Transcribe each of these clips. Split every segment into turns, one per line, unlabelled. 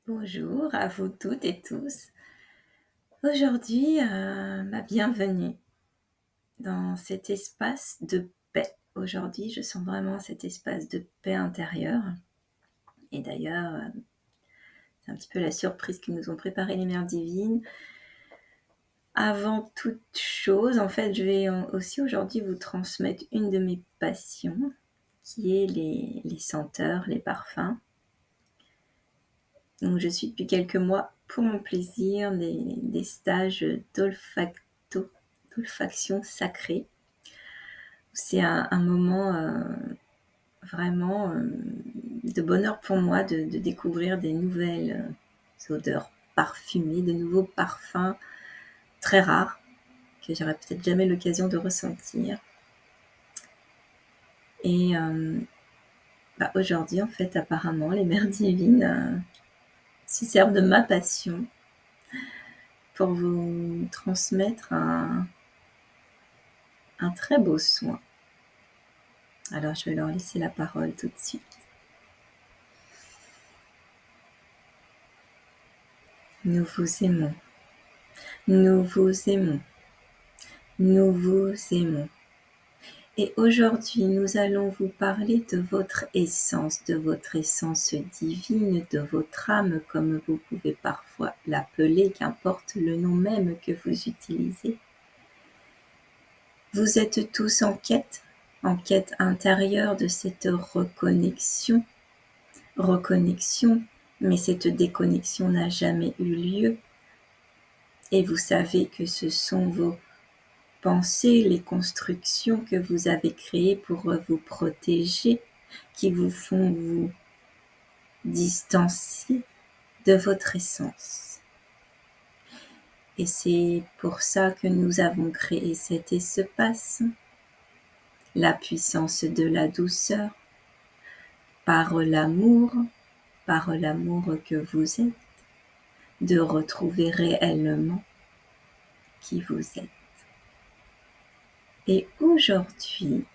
Bonjour à vous toutes et tous. Aujourd'hui, bienvenue dans cet espace de paix. Aujourd'hui, je sens vraiment cet espace de paix intérieure et d'ailleurs, c'est un petit peu la surprise que nous ont préparée les mères divines. Avant toute chose, en fait, je vais aussi aujourd'hui vous transmettre une de mes passions, qui est les senteurs, les parfums. Donc je suis depuis quelques mois, pour mon plaisir, des stages d'olfaction sacrée. C'est un moment vraiment de bonheur pour moi de découvrir des nouvelles odeurs parfumées, de nouveaux parfums très rares que j'aurais peut-être jamais l'occasion de ressentir. Et aujourd'hui, en fait, apparemment, les mères divines se servent de ma passion pour vous transmettre un très beau soin. Alors, je vais leur laisser la parole tout de suite. Nous vous aimons. Nous vous aimons. Nous vous aimons. Et aujourd'hui, nous allons vous parler de votre essence divine, de votre âme, comme vous pouvez parfois l'appeler, qu'importe le nom même que vous utilisez. Vous êtes tous en quête intérieure de cette reconnexion, mais cette déconnexion n'a jamais eu lieu. Et vous savez que ce sont vos pensées, les constructions que vous avez créées pour vous protéger, qui vous font vous distancier de votre essence. Et c'est pour ça que nous avons créé cet espace, la puissance de la douceur, par l'amour que vous êtes, de retrouver réellement qui vous êtes. Et aujourd'hui,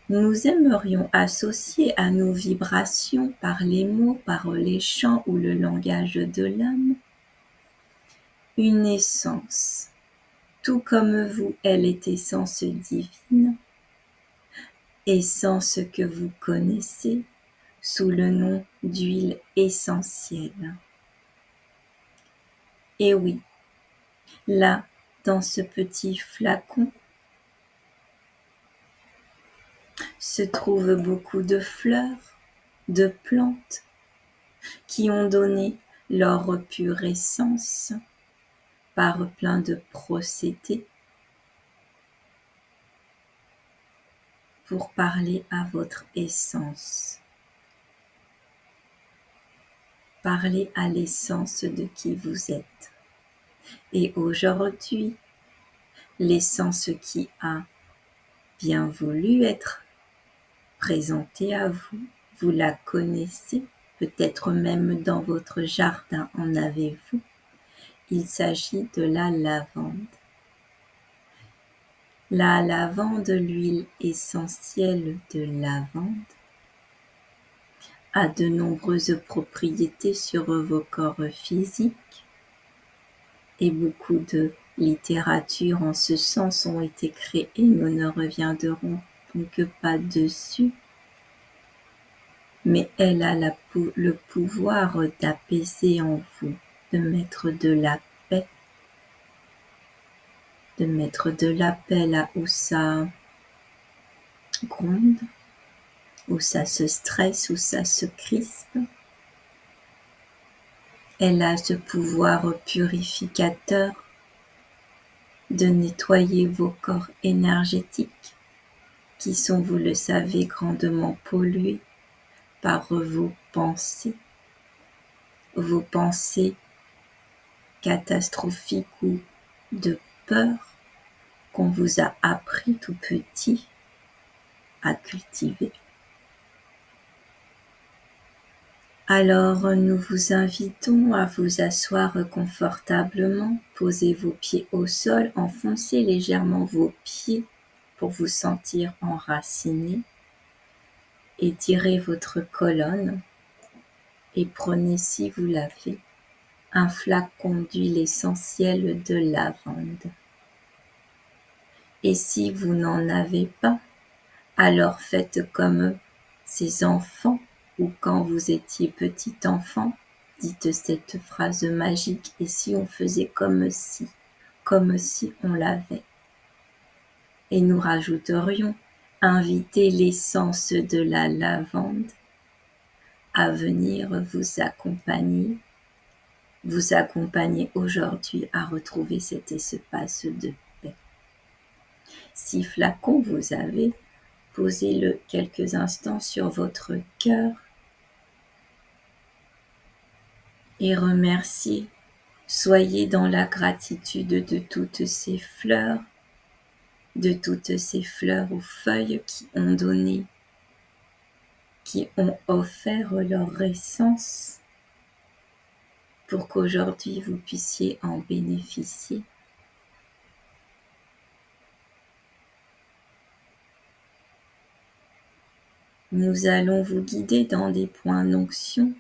nous aimerions associer à nos vibrations par les mots, par les chants ou le langage de l'âme, une essence. Tout comme vous, elle est essence divine, essence que vous connaissez sous le nom d'huile essentielle. Et oui, là, dans ce petit flacon, se trouvent beaucoup de fleurs, de plantes, qui ont donné leur pure essence par plein de procédés pour parler à votre essence. Parler à l'essence de qui vous êtes. Et aujourd'hui, l'essence qui a bien voulu être présentée à vous, vous la connaissez, peut-être même dans votre jardin en avez-vous. Il s'agit de la lavande. La lavande, l'huile essentielle de lavande, a de nombreuses propriétés sur vos corps physiques et beaucoup de littérature en ce sens ont été créées. Nous ne reviendrons donc pas dessus, mais elle a le pouvoir d'apaiser en vous, de mettre de la paix, là où ça gronde, où ça se stresse, où ça se crispe. Elle a ce pouvoir purificateur de nettoyer vos corps énergétiques qui sont, vous le savez, grandement pollués par vos pensées catastrophiques ou de peur qu'on vous a appris tout petit à cultiver. Alors, nous vous invitons à vous asseoir confortablement, posez vos pieds au sol, enfoncez légèrement vos pieds pour vous sentir enraciné, étirez votre colonne, et prenez, si vous l'avez, un flacon d'huile essentielle de lavande. Et si vous n'en avez pas, alors faites comme ces enfants ou quand vous étiez petit enfant, dites cette phrase magique, et si on faisait comme si on l'avait. Et nous rajouterions, invitez l'essence de la lavande à venir vous accompagner aujourd'hui à retrouver cet espace de paix. Si flacon vous avez, posez-le quelques instants sur votre cœur et remerciez. Soyez dans la gratitude de toutes ces fleurs aux feuilles qui ont donné, qui ont offert leur essence pour qu'aujourd'hui vous puissiez en bénéficier. Nous allons vous guider dans des points d'onction,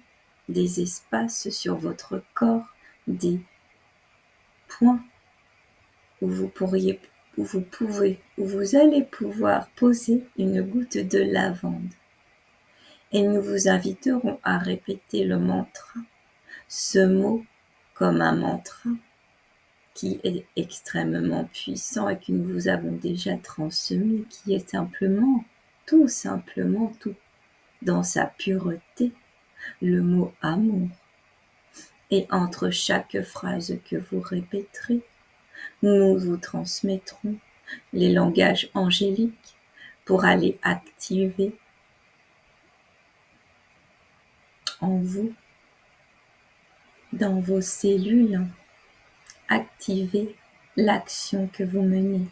des espaces sur votre corps, des points où vous allez pouvoir poser une goutte de lavande. Et nous vous inviterons à répéter le mantra, ce mot comme un mantra qui est extrêmement puissant et que nous vous avons déjà transmis, qui est tout simplement, dans sa pureté, le mot amour. Et entre chaque phrase que vous répéterez, nous vous transmettrons les langages angéliques pour aller activer en vous, dans vos cellules, activer l'action que vous menez,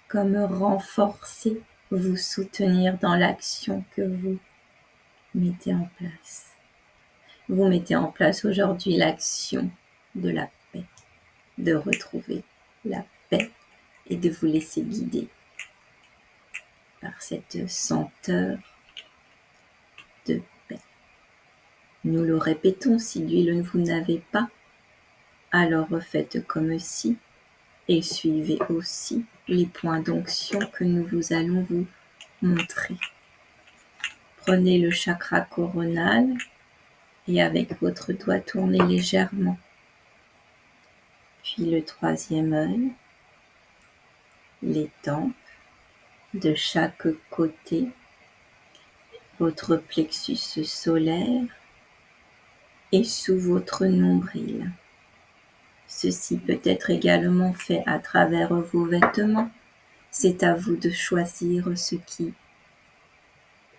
comme renforcer, vous soutenir dans l'action que vous mettez en place. Vous mettez en place aujourd'hui l'action de la paix, de retrouver la paix et de vous laisser guider par cette senteur de paix. Nous le répétons, si l'huile vous n'avez pas, alors faites comme si et suivez aussi les points d'onction que nous vous allons vous montrer. Prenez le chakra coronal et avec votre doigt tournez légèrement. Puis le troisième œil, les tempes de chaque côté, votre plexus solaire et sous votre nombril. Ceci peut être également fait à travers vos vêtements. C'est à vous de choisir ce qui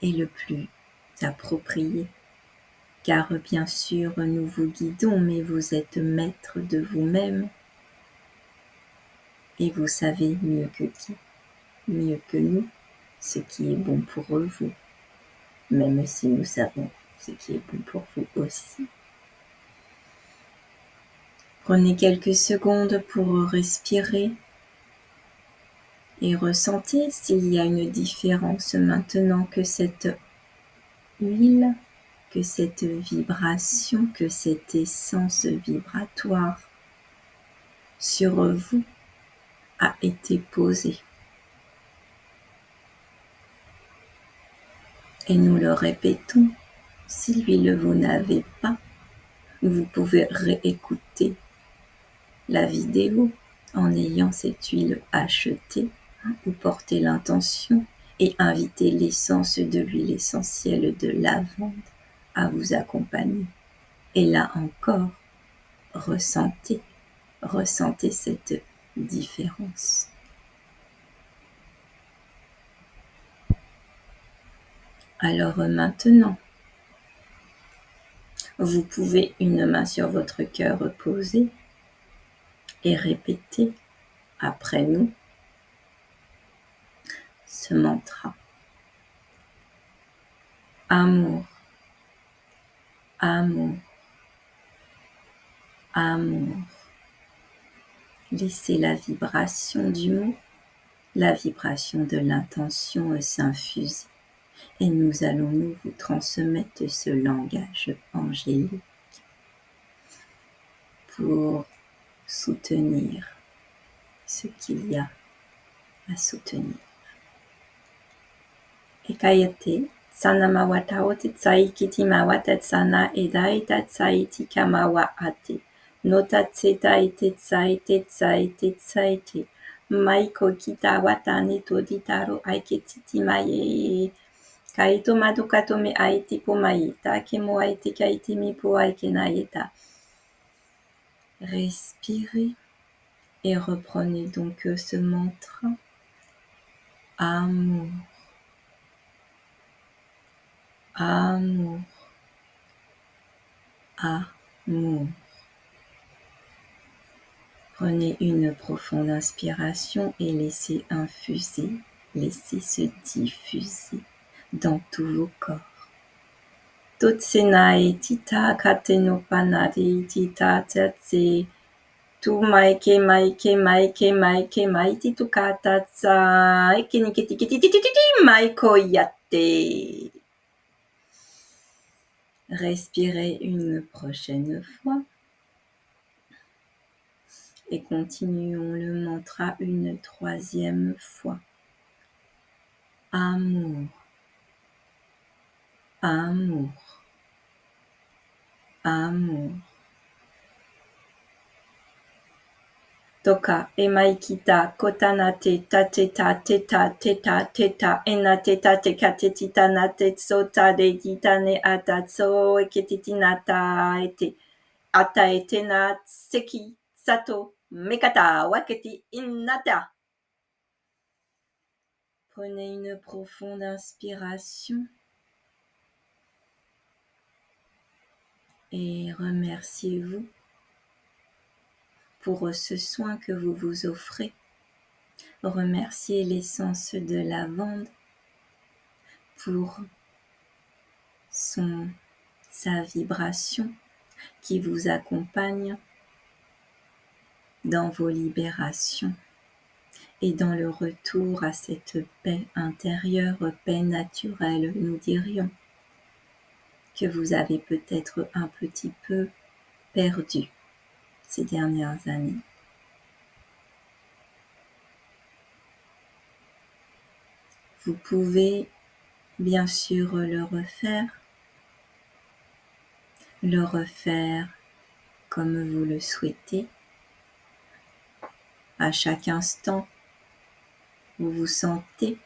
est le plus approprié. Car bien sûr, nous vous guidons, mais vous êtes maître de vous-même. Et vous savez mieux que nous, ce qui est bon pour vous. Même si nous savons ce qui est bon pour vous aussi. Prenez quelques secondes pour respirer et ressentez s'il y a une différence maintenant que cette huile, que cette vibration, que cette essence vibratoire sur vous a été posée. Et nous le répétons, si l'huile vous n'avez pas, vous pouvez réécouter la vidéo en ayant cette huile achetée ou porter l'intention et inviter l'essence de l'huile essentielle de lavande à vous accompagner. Et là encore, ressentez cette différence. Alors maintenant, vous pouvez une main sur votre cœur poser et répéter après nous ce mantra. Amour, amour, amour. Laissez la vibration du mot, la vibration de l'intention s'infuser Et nous allons nous vous transmettre ce langage angélique pour soutenir ce qu'il y a à soutenir. Ekayate, sanamawa taote tsai kitimawa tatsana edai tatsai tikamawa ate. Notatseta itetsai tetsai tetsai te. Maiko kita watane toditaro aiketitimaye. Kaito madukato me aiti pomaye. Takemo aiti kaiti mi po aikenaeta. Respirez et reprenez donc ce mantra. Amour. Amour, amour. Prenez une profonde inspiration et laissez infuser, laissez se diffuser dans tous vos corps. Totsenae tita kateno panade tita tatse tu maike maike maike maike maiti tu katatsa ekeniketi maiko yate. Respirez une prochaine fois et continuons le mantra une troisième fois. Amour, amour, amour. Toka emaikita kotanate tateta teta teta teta enateta tekateta nate sota de ditane atatso eketitinata ete ata etena seki sato mekata waketi inata. Prenez une profonde inspiration et remerciez-vous pour ce soin que vous vous offrez. Remerciez l'essence de lavande pour sa vibration qui vous accompagne dans vos libérations et dans le retour à cette paix intérieure, paix naturelle, nous dirions, que vous avez peut-être un petit peu perdu ces dernières années. Vous pouvez bien sûr le refaire comme vous le souhaitez. À chaque instant, vous vous sentez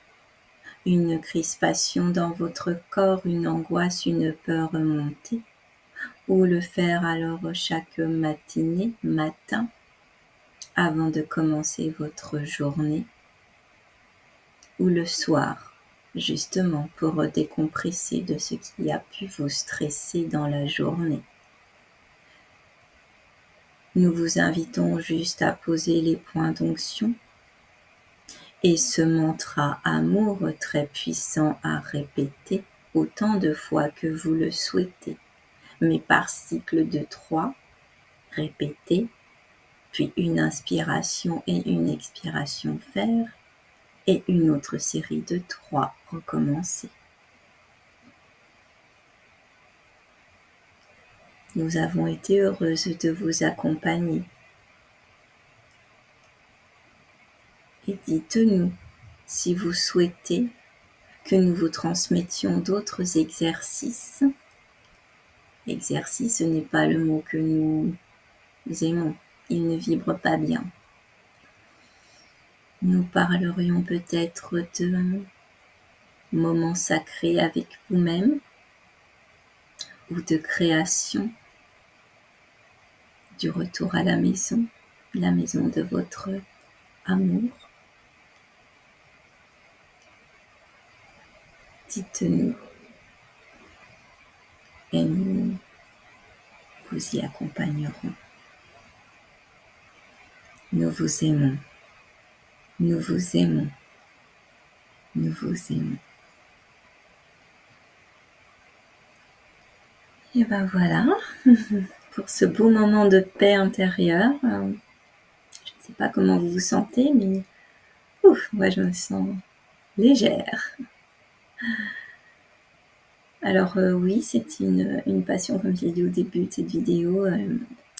une crispation dans votre corps, une angoisse, une peur monter, ou le faire alors chaque matin, avant de commencer votre journée, ou le soir, justement pour décompresser de ce qui a pu vous stresser dans la journée. Nous vous invitons juste à poser les points d'onction et ce mantra amour très puissant à répéter autant de fois que vous le souhaitez, mais par cycle de 3, répétez, puis une inspiration et une expiration faire, et une autre série de 3, recommencer. Nous avons été heureuses de vous accompagner. Et dites-nous si vous souhaitez que nous vous transmettions d'autres exercices. Exercice, ce n'est pas le mot que nous aimons. Il ne vibre pas bien. Nous parlerions peut-être de moments sacrés avec vous-même ou de création, du retour à la maison de votre amour. Dites-nous et nous vous y accompagnerons. Nous vous aimons. Nous vous aimons. Nous vous aimons. Et ben voilà, pour ce beau moment de paix intérieure. Je ne sais pas comment vous vous sentez, mais moi je me sens légère. Alors oui, c'est une passion comme je l'ai dit au début de cette vidéo,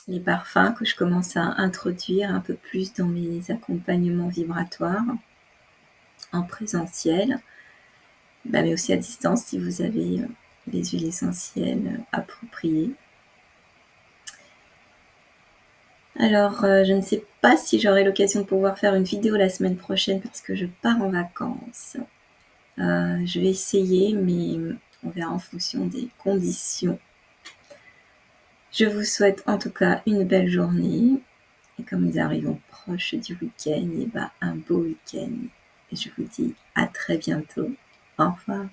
les parfums que je commence à introduire un peu plus dans mes accompagnements vibratoires en présentiel, mais aussi à distance si vous avez les huiles essentielles appropriées. Alors je ne sais pas si j'aurai l'occasion de pouvoir faire une vidéo la semaine prochaine parce que je pars en vacances. Je vais essayer, mais on verra en fonction des conditions. Je vous souhaite en tout cas une belle journée et comme nous arrivons proche du week-end, un beau week-end. Et je vous dis à très bientôt. Au revoir.